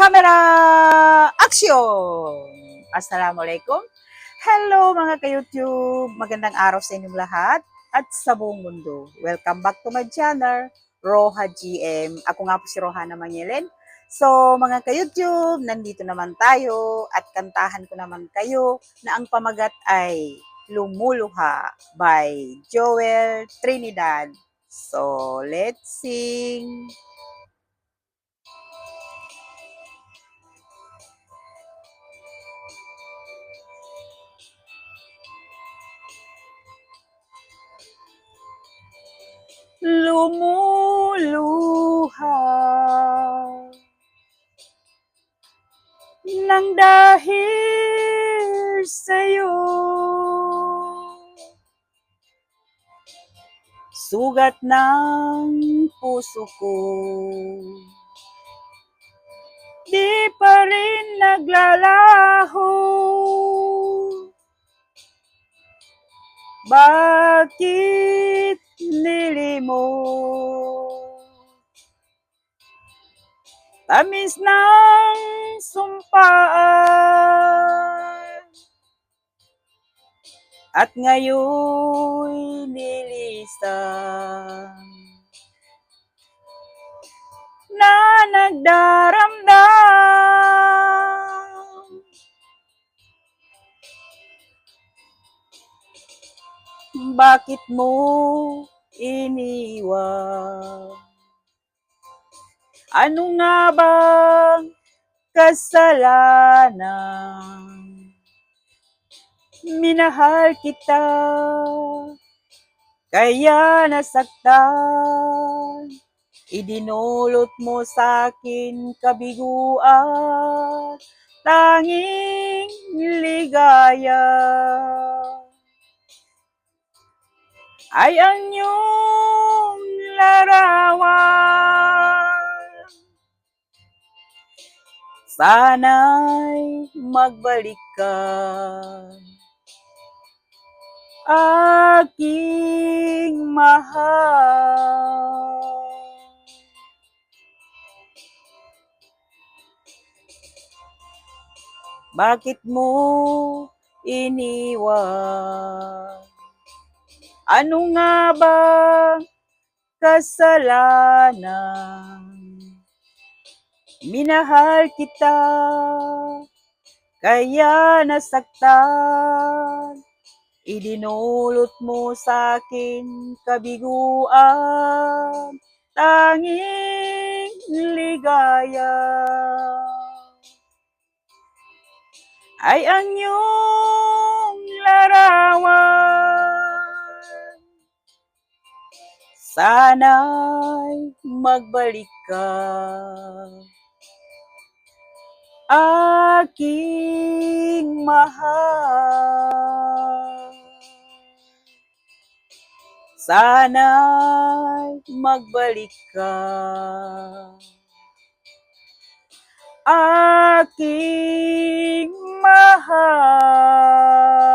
Camera action! Assalamualaikum. Hello mga ka-YouTube. Magandang araw sa inyong lahat at sa buong mundo. Welcome back to my channel, Roha GM. Ako nga po si Rohana Mangelen. So mga ka-YouTube, nandito naman tayo at kantahan ko naman kayo na ang pamagat ay Lumuluha by Joel Trinidad. So let's sing! Lumuluha nang dahil sa'yo, sugat ng puso ko, di pa rin naglalaho. Bakit nilimot? Tamis ng sumpaan at ngayon nilisan na nagdaramdam. Bakit mo iniwan? Ano nga bang kasalanan? Minahal kita, kaya nasaktan. Idinulot mo sa'kin kabiguan, tanging ligaya ay ang iyong larawan. Sana'y magbalik ka, aking mahal. Bakit mo iniwan? Ano nga ba kasalanan? Minahal kita, kaya nasaktan. Idinulot mo sa'kin kabiguan, tanging ligaya ay ang iyong larawan. Sana'y magbalik ka, aking mahal. Sana'y magbalik ka, aking mahal.